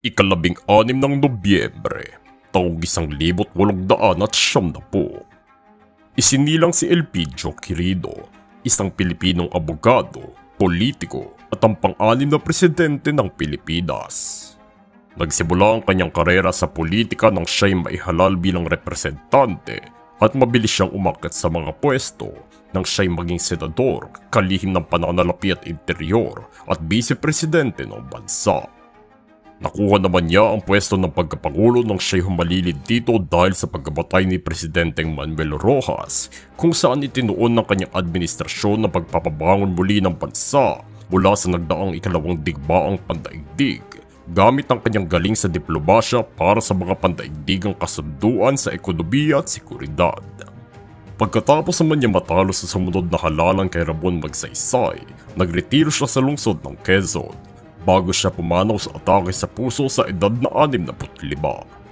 Ikalabing-anim ng Nobyembre, taong 1870. Isinilang si Elpidio Quirido, isang Pilipinong abogado, politiko at ang pang-anim na presidente ng Pilipinas. Nagsimula ang kanyang karera sa politika nang siya'y maihalal bilang representante at mabilis siyang umakyat sa mga pwesto nang siya'y maging senador, kalihim ng pananalapi at interior at vice-presidente ng bansa. Nakuha naman niya ang pwesto ng pagkapangulo nang siya'y humalilid dito dahil sa pagkamatay ni Presidenteng Manuel Rojas, kung saan itinuon ng kanyang administrasyon na pagpapabangon muli ng bansa mula sa nagdaang ikalawang digmaang pandaigdig, gamit ang kanyang galing sa diplomasya para sa mga pandaigdigang kasunduan sa ekonomiya at seguridad. Pagkatapos naman niya matalo sa sumunod na halalan kay Ramon Magsaysay, nagretiro siya sa lungsod ng Quezon bago siya pumanaw sa atake sa puso sa edad na 65.